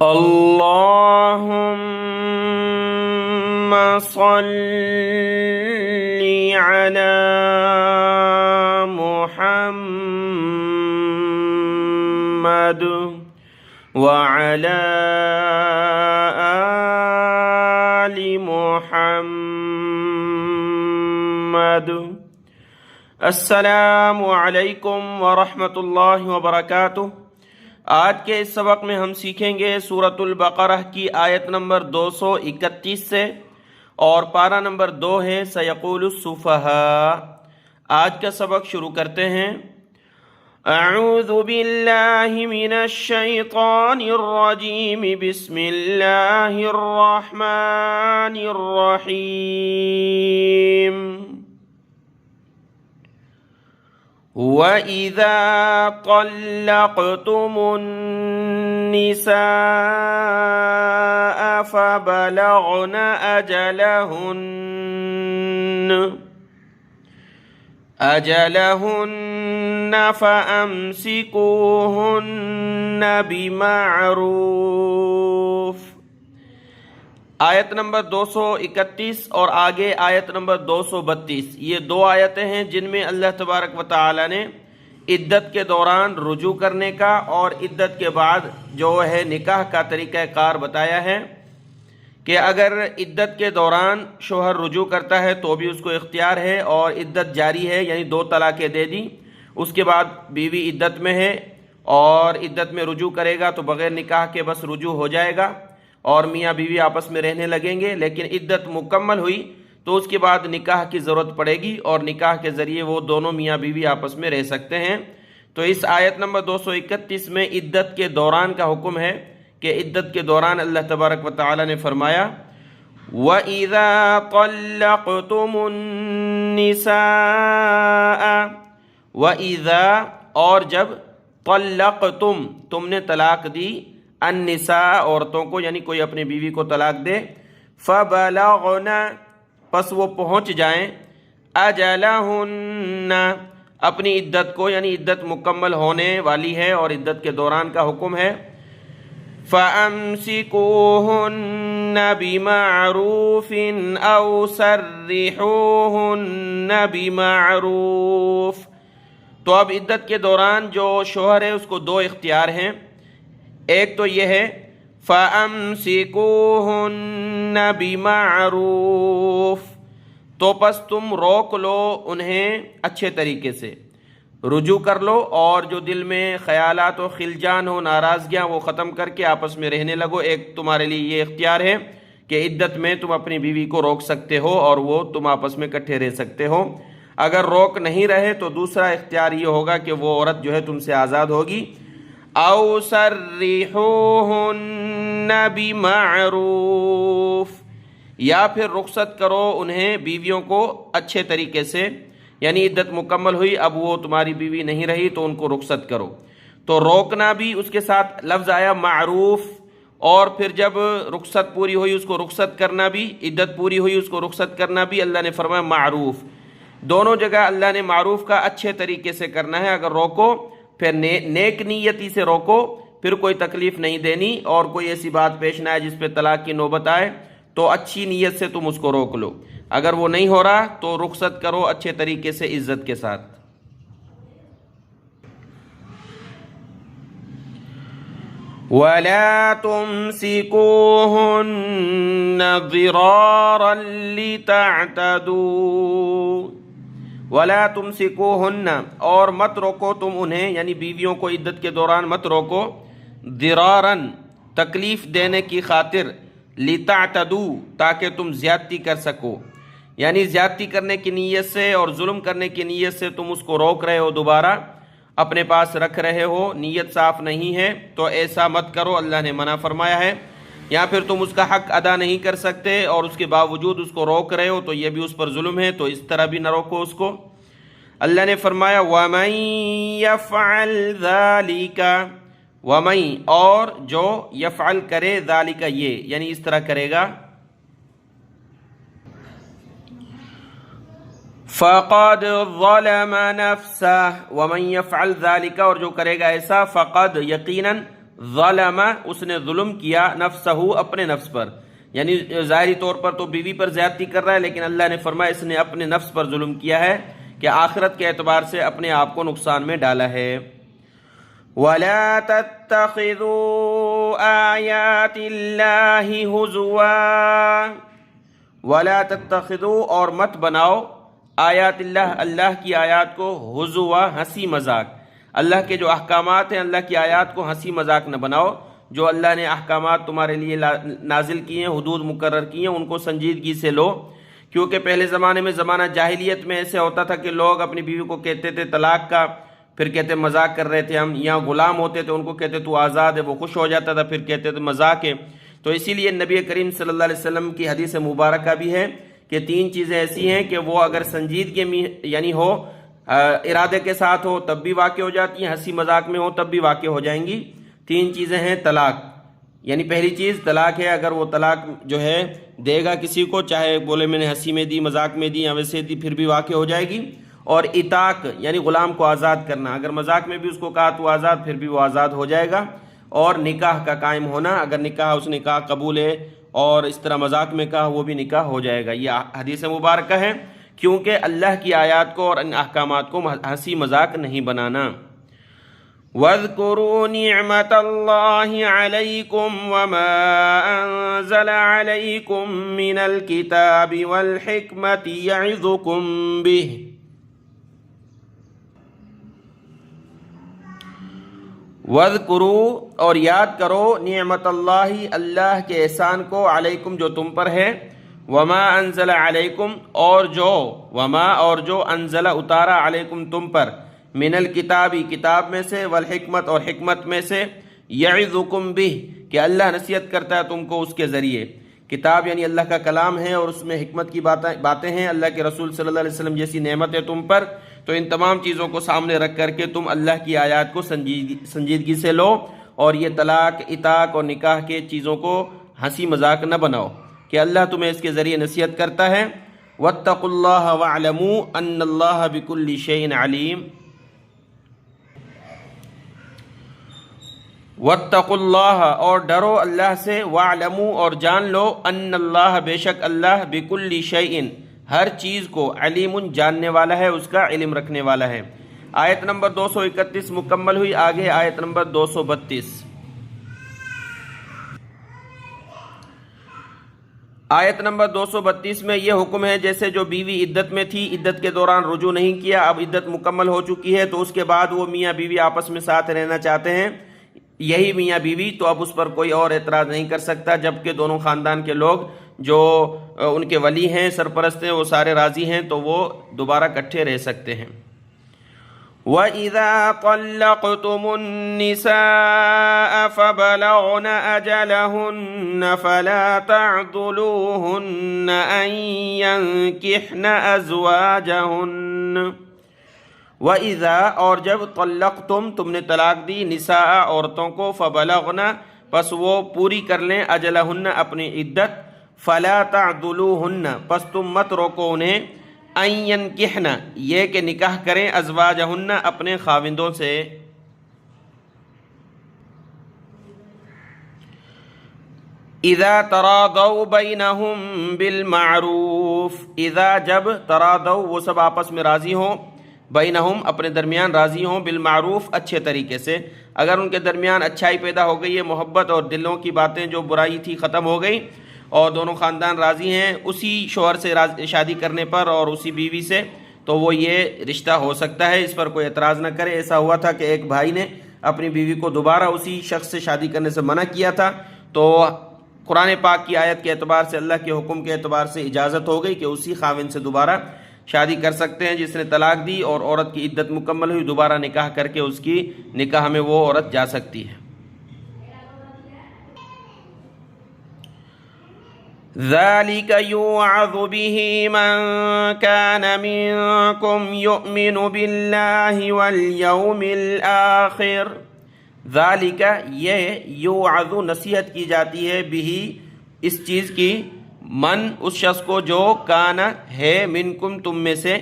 اللهم صل على محمد وعلى آل محمد۔ السلام علیکم ورحمۃ اللہ وبرکاتہ۔ آج کے اس سبق میں ہم سیکھیں گے سورۃ البقرہ کی آیت نمبر 231 سے، اور پارہ نمبر 2 ہے سیقول السفہاء۔ آج کا سبق شروع کرتے ہیں۔ اعوذ باللہ من الشیطان الرجیم، بسم اللہ الرحمن الرحیم۔ وَإِذَا طَلَّقْتُمُ النِّسَاءَ فَبَلَغْنَ أَجَلَهُنَّ فَأَمْسِكُوهُنَّ بِمَعْرُوفٍ۔ آیت نمبر 231 اور آگے آیت نمبر 232، یہ دو آیتیں ہیں جن میں اللہ تبارک و تعالی نے عدت کے دوران رجوع کرنے کا اور عدت کے بعد جو ہے نکاح کا طریقہ کار بتایا ہے کہ اگر عدت کے دوران شوہر رجوع کرتا ہے تو بھی اس کو اختیار ہے، اور عدت جاری ہے یعنی 2 طلاقیں دے دی، اس کے بعد بیوی عدت میں ہے اور عدت میں رجوع کرے گا تو بغیر نکاح کے بس رجوع ہو جائے گا اور میاں بیوی آپس میں رہنے لگیں گے۔ لیکن عدت مکمل ہوئی تو اس کے بعد نکاح کی ضرورت پڑے گی اور نکاح کے ذریعے وہ دونوں میاں بیوی آپس میں رہ سکتے ہیں۔ تو اس آیت نمبر 231 میں عدت کے دوران کا حکم ہے کہ عدت کے دوران اللہ تبارک و تعالی نے فرمایا وَإِذَا طَلَّقْتُمُ النِّسَاءَ، وَإِذَا اور جب، طَلَّقْتُم تم نے طلاق دی، النساء عورتوں کو، یعنی کوئی اپنی بیوی کو طلاق دے، فَبَلَغْنَ پس وہ پہنچ جائیں، أَجَلَهُنَّ اپنی عدت کو، یعنی عدت مکمل ہونے والی ہے اور عدت کے دوران کا حکم ہے، فَأَمْسِكُوهُنَّ بِمَعْرُوفٍ أَوْ سَرِّحُوهُنَّ بِمَعْرُوفٍ۔ تو اب عدت کے دوران جو شوہر ہے اس کو 2 اختیار ہیں۔ ایک تو یہ ہے فَأَمْسِكُوهُنَّ بِمَعْرُوفٍ، تو پس تم روک لو انہیں اچھے طریقے سے، رجوع کر لو، اور جو دل میں خیالات و خلجان ہو، ناراضگیاں، وہ ختم کر کے آپس میں رہنے لگو۔ ایک تمہارے لیے یہ اختیار ہے کہ عدت میں تم اپنی بیوی کو روک سکتے ہو اور وہ تم آپس میں اکٹھے رہ سکتے ہو۔ اگر روک نہیں رہے تو دوسرا اختیار یہ ہوگا کہ وہ عورت جو ہے تم سے آزاد ہوگی۔ او سرحوہن بمعروف، یا پھر رخصت کرو انہیں، بیویوں کو اچھے طریقے سے، یعنی عدت مکمل ہوئی، اب وہ تمہاری بیوی نہیں رہی تو ان کو رخصت کرو۔ تو روکنا بھی اس کے ساتھ لفظ آیا معروف، اور پھر جب رخصت پوری ہوئی اس کو رخصت کرنا بھی، عدت پوری ہوئی اس کو رخصت کرنا بھی اللہ نے فرمایا معروف۔ دونوں جگہ اللہ نے معروف کا اچھے طریقے سے کرنا ہے۔ اگر روکو پھر نیک نیتی سے روکو، پھر کوئی تکلیف نہیں دینی اور کوئی ایسی بات پیش نہ آئے جس پہ طلاق کی نوبت آئے، تو اچھی نیت سے تم اس کو روک لو۔ اگر وہ نہیں ہو رہا تو رخصت کرو اچھے طریقے سے، عزت کے ساتھ۔ وَلَا تُمْسِكُوهُنَّ ضِرَارًا لِتَعْتَدُوا، وَلَا تُمْسِكُوهُنَّ اور مت روکو تم انہیں، یعنی بیویوں کو عدت کے دوران مت روکو، ضِرَارًا تکلیف دینے کی خاطر، لِتَعْتَدُوا تاکہ تم زیادتی کر سکو، یعنی زیادتی کرنے کی نیت سے اور ظلم کرنے کی نیت سے تم اس کو روک رہے ہو، دوبارہ اپنے پاس رکھ رہے ہو، نیت صاف نہیں ہے تو ایسا مت کرو، اللہ نے منع فرمایا ہے۔ یا پھر تم اس کا حق ادا نہیں کر سکتے اور اس کے باوجود اس کو روک رہے ہو تو یہ بھی اس پر ظلم ہے، تو اس طرح بھی نہ روکو اس کو۔ اللہ نے فرمایا وَمَن يَفْعَلْ ذَلِكَ، وَمَن اور جو یفعل کرے، ذَلِكَ یہ یعنی اس طرح کرے گا، فقد ظلم نفسه، ومن يفعل ذلك اور جو کرے گا ایسا، فقد یقیناً، ظلم اس نے ظلم کیا نفسہ اپنے نفس پر، یعنی ظاہری طور پر تو بیوی پر زیادتی کر رہا ہے، لیکن اللہ نے فرمایا اس نے اپنے نفس پر ظلم کیا ہے کہ آخرت کے اعتبار سے اپنے آپ کو نقصان میں ڈالا ہے۔ وَلَا تَتَّخِذُوا آيَاتِ اللَّهِ هُزُوًا، وَلَا تَتَّخِذُوا اور مت بناؤ آیات اللہ، اللہ کی آیات کو ہزوا ہنسی مذاق، اللہ کے جو احکامات ہیں اللہ کی آیات کو ہنسی مذاق نہ بناؤ۔ جو اللہ نے احکامات تمہارے لیے نازل کیے ہیں، حدود مقرر کی ہیں، ان کو سنجیدگی سے لو، کیونکہ پہلے زمانے میں زمانہ جاہلیت میں ایسے ہوتا تھا کہ لوگ اپنی بیوی کو کہتے تھے طلاق کا، پھر کہتے مذاق کر رہے تھے ہم، یا غلام ہوتے تھے ان کو کہتے تو آزاد ہے، وہ خوش ہو جاتا تھا، پھر کہتے تھے مذاق ہے۔ تو اسی لیے نبی کریم صلی اللہ علیہ وسلم کی حدیث مبارکہ بھی ہے کہ 3 چیزیں ایسی ہیں کہ وہ اگر سنجیدگی میں یعنی ہو، ارادے کے ساتھ ہو تب بھی واقع ہو جاتی ہیں، ہنسی مذاق میں ہو تب بھی واقع ہو جائیں گی۔ 3 چیزیں ہیں طلاق، یعنی پہلی چیز طلاق ہے، اگر وہ طلاق جو ہے دے گا کسی کو، چاہے بولے میں نے ہنسی میں دی، مذاق میں دی یا ویسے دی، پھر بھی واقع ہو جائے گی۔ اور عتاق یعنی غلام کو آزاد کرنا، اگر مذاق میں بھی اس کو کہا تو آزاد، پھر بھی وہ آزاد ہو جائے گا۔ اور نکاح کا قائم ہونا، اگر نکاح اس نکاح قبول ہے اور اس طرح مذاق میں کہا وہ بھی نکاح ہو جائے گا۔ یہ حدیث مبارکہ ہے، کیونکہ اللہ کی آیات کو اور ان احکامات کو ہنسی مذاق نہیں بنانا۔ وَاذْكُرُوا نِعْمَةَ اللَّهِ عَلَيْكُمْ وَمَا أَنزَلَ عَلَيْكُمْ مِنَ الْكِتَابِ وَالْحِكْمَةِ يَعِظُكُمْ بِهِ وَاذْكُرُوا اور یاد کرو نعمت اللہ، اللہ کے احسان کو، علیکم جو تم پر ہے، وما انزل علیکم اور جو انزل اتارا علیکم تم پر، من الکتابی کتاب میں سے، والحکمت اور حکمت میں سے، یعظکم بہ کہ اللہ نصیحت کرتا ہے تم کو اس کے ذریعے۔ کتاب یعنی اللہ کا کلام ہے اور اس میں حکمت کی باتیں ہیں، اللہ کے رسول صلی اللہ علیہ وسلم جیسی نعمت ہے تم پر، تو ان تمام چیزوں کو سامنے رکھ کر کے تم اللہ کی آیات کو سنجیدگی سے لو، اور یہ طلاق، عتاق اور نکاح کے چیزوں کو ہنسی مذاق نہ بناؤ کہ اللہ تمہیں اس کے ذریعے نصیحت کرتا ہے۔ واتقوا اللہ واعلموا ان اللہ بکل شیء علیم، واتقوا اللہ اور ڈرو اللہ سے، واعلموا اور جان لو، ان اللہ بے شک اللہ، بکل شیء ہر چیز کو، علیم جاننے والا ہے، اس کا علم رکھنے والا ہے۔ آیت نمبر 231 مکمل ہوئی، آگے آیت نمبر 232۔ آیت نمبر 232 میں یہ حکم ہے جیسے جو بیوی عدت میں تھی، عدت کے دوران رجوع نہیں کیا، اب عدت مکمل ہو چکی ہے، تو اس کے بعد وہ میاں بیوی آپس میں ساتھ رہنا چاہتے ہیں، یہی میاں بیوی، تو اب اس پر کوئی اور اعتراض نہیں کر سکتا، جبکہ دونوں خاندان کے لوگ جو ان کے ولی ہیں، سرپرست ہیں، وہ سارے راضی ہیں، تو وہ دوبارہ اکٹھے رہ سکتے ہیں۔ وَإِذَا طَلَّقْتُمُ النِّسَاءَ فَبَلَغْنَ أَجَلَهُنَّ فَلَا تَعْضُلُوهُنَّ أَن يَنكِحْنَ أَزْوَاجَهُنَّ۔ وَإِذَا اور جب طلقتم تم نے طلاق دی، نساء عورتوں کو، فبلغن پس وہ پوری کر لیں، اجلہن اپنی عدت، فلا تعضلوہن پس تم مت روکو انہیں، ان ینکحن یہ کہ نکاح کریں، ازواجہن اپنے خاوندوں سے۔ اذا تراضوا بینہم بالمعروف، اذا جب تراضوا وہ سب آپس میں راضی ہوں، بینہم اپنے درمیان راضی ہوں، بالمعروف اچھے طریقے سے، اگر ان کے درمیان اچھائی پیدا ہو گئی ہے، محبت اور دلوں کی باتیں جو برائی تھی ختم ہو گئی، اور دونوں خاندان راضی ہیں اسی شوہر سے شادی کرنے پر اور اسی بیوی سے، تو وہ یہ رشتہ ہو سکتا ہے، اس پر کوئی اعتراض نہ کرے۔ ایسا ہوا تھا کہ ایک بھائی نے اپنی بیوی کو دوبارہ اسی شخص سے شادی کرنے سے منع کیا تھا، تو قرآن پاک کی آیت کے اعتبار سے، اللہ کے حکم کے اعتبار سے اجازت ہو گئی کہ اسی خاوند سے دوبارہ شادی کر سکتے ہیں جس نے طلاق دی، اور عورت کی عدت مکمل ہوئی، دوبارہ نکاح کر کے اس کی نکاح میں وہ عورت جا سکتی ہے۔ ذَلِكَ يُوعَظُ بِهِ مَن كَانَ مِنكُمْ يُؤْمِنُ بِاللَّهِ وَالْيَوْمِ الْآخِرِ، ذَلِكَ یہ یوعظ نصیحت کی جاتی ہے، بِهِ اس چیز کی، من اس شخص کو جو کانا ہے، منکم تم میں سے،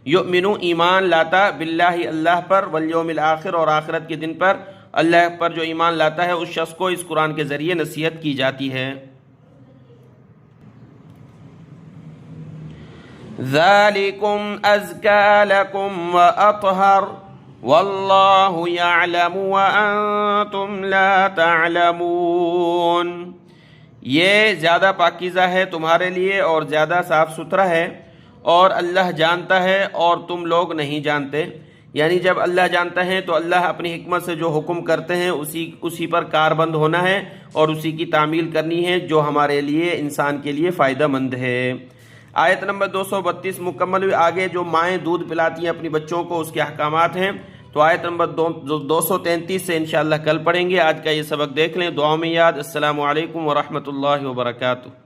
یؤمنو ایمان لاتا، باللہ اللہ پر، والیوم الآخر اور آخرت کے دن پر، اللہ پر جو ایمان لاتا ہے اس شخص کو اس قرآن کے ذریعے نصیحت کی جاتی ہے۔ ذالکم ازکی لکم واطہر واللہ یعلم وانتم لا تعلمون، یہ زیادہ پاکیزہ ہے تمہارے لیے اور زیادہ صاف ستھرا ہے، اور اللہ جانتا ہے اور تم لوگ نہیں جانتے۔ یعنی جب اللہ جانتا ہے تو اللہ اپنی حکمت سے جو حکم کرتے ہیں اسی پر کاربند ہونا ہے اور اسی کی تعمیل کرنی ہے جو ہمارے لیے انسان کے لیے فائدہ مند ہے۔ آیت نمبر 232 مکمل ہوئی۔ آگے جو مائیں دودھ پلاتی ہیں اپنی بچوں کو، اس کے احکامات ہیں، تو آیت نمبر 233 سے انشاءاللہ کل پڑھیں گے۔ آج کا یہ سبق دیکھ لیں، دعاؤں میں یاد۔ السلام علیکم ورحمۃ اللہ وبرکاتہ۔